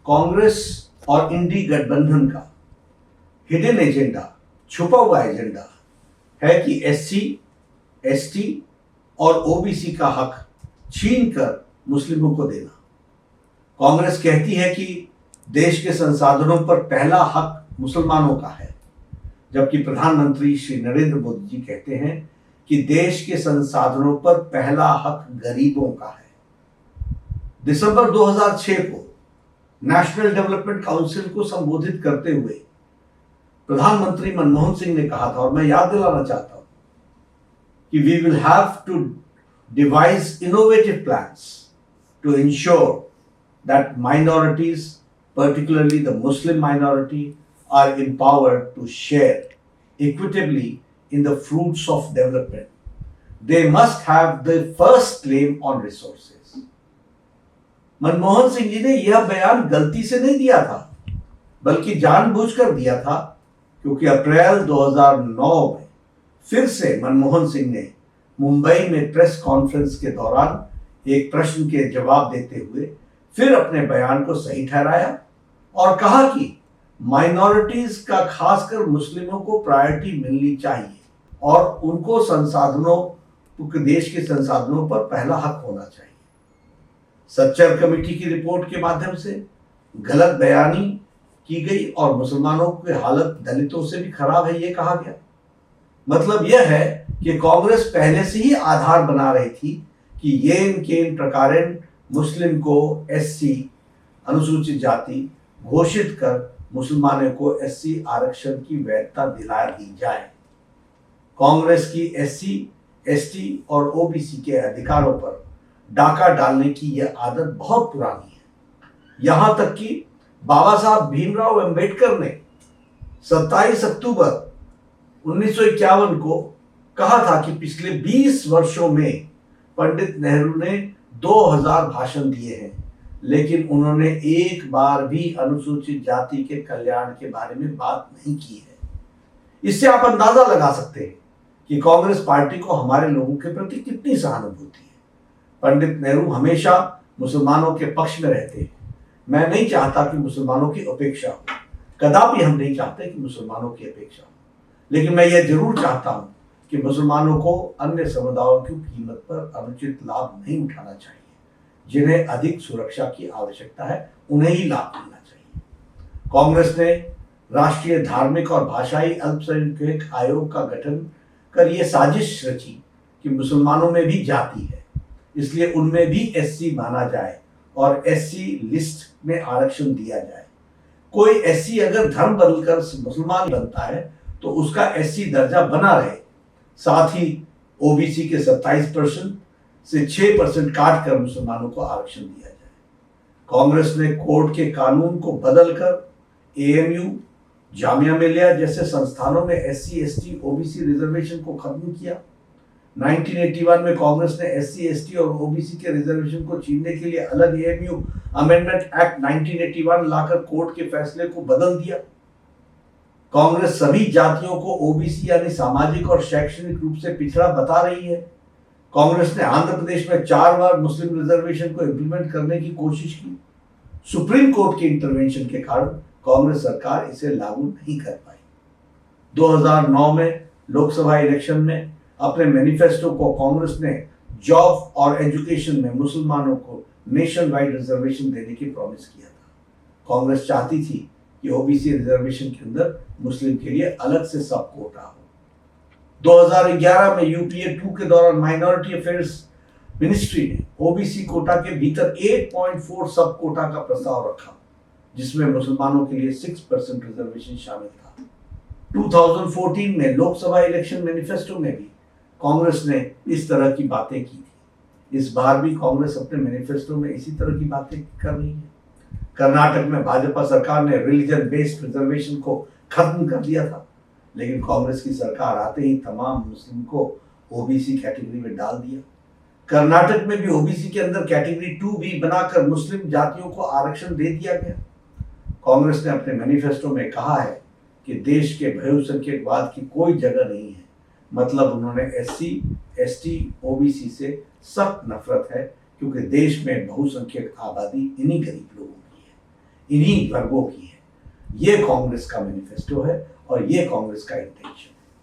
कांग्रेस और इंडी गठबंधन का हिडन एजेंडा, छुपा हुआ एजेंडा है कि एससी, एसटी और ओबीसी का हक छीनकर मुस्लिमों को देना। कांग्रेस कहती है कि देश के संसाधनों पर पहला हक मुसलमानों का है, जबकि प्रधानमंत्री श्री नरेंद्र मोदी जी कहते हैं कि देश के संसाधनों पर पहला हक गरीबों का है। दिसंबर 2006 को नेशनल डेवलपमेंट काउंसिल को संबोधित करते हुए प्रधानमंत्री मनमोहन सिंह ने कहा था, और मैं याद दिलाना चाहता हूं कि we will have to devise innovative plans to ensure that minorities, particularly the Muslim minority, are empowered to share equitably in the fruits of development. They must have the first claim on resources. Manmohan Singh ji ने यह बयान गलती से नहीं दिया था, बल्कि जानबूझकर दिया था, क्योंकि अप्रैल 2009 में फिर से मनमोहन सिंह ने मुंबई में प्रेस कॉन्फ्रेंस के दौरान एक प्रश्न के जवाब देते हुए फिर अपने बयान को सही ठहराया और कहा कि माइनॉरिटीज का, खासकर मुस्लिमों को प्रायोरिटी मिलनी चाहिए और उनको संसाधनों, देश के संसाधनों पर पहला हक होना चाहिए। सच्चर कमेटी की रिपोर्ट के माध्यम से गलत बयानी की गई और मुसलमानों की हालत दलितों से भी खराब है, ये कहा गया। मतलब यह है कि कांग्रेस पहले से ही आधार बना रही थी कि येन केन प्रकारेण मुस्लिम को एससी, अनुसूचित जाति घोषित कर मुसलमानों को एससी आरक्षण की वैधता दिला दी जाए। कांग्रेस की एससी, एसटी और ओबीसी के अधिकारों पर डाका डालने की यह आदत बहुत पुरानी है। यहां तक कि बाबा साहब भीमराव अंबेडकर ने 27 अक्टूबर 1951 को कहा था कि पिछले 20 वर्षों में पंडित नेहरू ने 2000 भाषण दिए हैं, लेकिन उन्होंने एक बार भी अनुसूचित जाति के कल्याण के बारे में बात नहीं की है। इससे आप अंदाजा लगा सकते हैं कि कांग्रेस पार्टी को हमारे लोगों के प्रति कितनी सहानुभूति है। पंडित नेहरू हमेशा मुसलमानों के पक्ष में रहते हैं। मैं नहीं चाहता कि मुसलमानों की उपेक्षा हो, कदापि हम नहीं चाहते कि मुसलमानों की अपेक्षा हो, लेकिन मैं यह जरूर चाहता हूं कि मुसलमानों को अन्य समुदायों की कीमत पर अनुचित लाभ नहीं उठाना चाहिए। जिन्हें अधिक सुरक्षा की आवश्यकता है, उन्हें ही लाभ मिलना चाहिए। कांग्रेस ने राष्ट्रीय धार्मिक और भाषाई अल्पसंख्यक आयोग का गठन कर यह साजिश रची कि मुसलमानों में भी जाति है, इसलिए उनमें भी एससी माना जाए और एससी लिस्ट में आरक्षण दिया जाए। कोई एससी अगर धर्म बदलकर मुसलमान बनता है तो उसका एससी दर्जा बना रहे। साथ ही ओबीसी के 27% से 6% काट कर मुसलमानों को आरक्षण दिया जाए। कांग्रेस ने कोर्ट के कानून को बदलकर एएमयू, जामिया मिलिया जैसे संस्थानों में एससी, एसटी, ओबीसी रिजर्वेशन को खत्म किया। 1981 में कांग्रेस ने एससी, एसटी और ओबीसी के रिजर्वेशन को छीनने के लिए अलग एएमयू अमेंडमेंट एक्ट 1981 लाकर कोर्ट के फैसले को बदल दिया। कांग्रेस सभी जातियों को ओबीसी यानी सामाजिक और शैक्षणिक रूप से पिछड़ा बता रही है। कांग्रेस ने आंध्र प्रदेश में 4 बार मुस्लिम रिजर्वेशन को इंप्लीमेंट करने की कोशिश की। सुप्रीम कोर्ट के इंटरवेंशन के कारण कांग्रेस सरकार इसे लागू नहीं कर पाई। 2009 में लोकसभा इलेक्शन में अपने मैनिफेस्टो को कांग्रेस ने जॉब और एजुकेशन में मुसलमानों को नेशन वाइड रिजर्वेशन देने की प्रॉमिस किया था। कांग्रेस चाहती थी कि ओबीसी रिजर्वेशन के अंदर मुस्लिम के लिए अलग से सब कोटा हो। 2011 में यूपीए 2 के दौरान माइनॉरिटी अफेयर्स मिनिस्ट्री ने ओबीसी कोटा के भीतर 8.4 सब कोटा का प्रस्ताव रखा, जिसमें मुसलमानों के लिए 6% रिजर्वेशन शामिल था। 2014 में लोकसभा इलेक्शन मैनिफेस्टो में भी कांग्रेस ने इस तरह की बातें की थी। इस बार भी कांग्रेस अपने मैनिफेस्टो में इसी तरह की बातें कर रही है। कर्नाटक में भाजपा सरकार ने रिलीजन बेस्ड रिजर्वेशन को खत्म कर दिया था, लेकिन कांग्रेस की सरकार आते ही तमाम मुस्लिम को ओबीसी कैटेगरी में डाल दिया। कर्नाटक में भी ओबीसी के अंदर कैटेगरी 2 भी बनाकर मुस्लिम जातियों को आरक्षण दे दिया गया। कांग्रेस ने अपने मैनिफेस्टो में कहा है कि देश के बहुसंख्यकवाद की कोई जगह नहीं है। मतलब उन्होंने एससी, एसटी, ओबीसी से सख्त नफरत है, क्योंकि देश में बहुसंख्यक आबादी इन्हीं गरीब लोगों की है। इन्हीं वर्गों की है। ये कांग्रेस का मैनिफेस्टो है और ये कांग्रेस का इंटेंशन।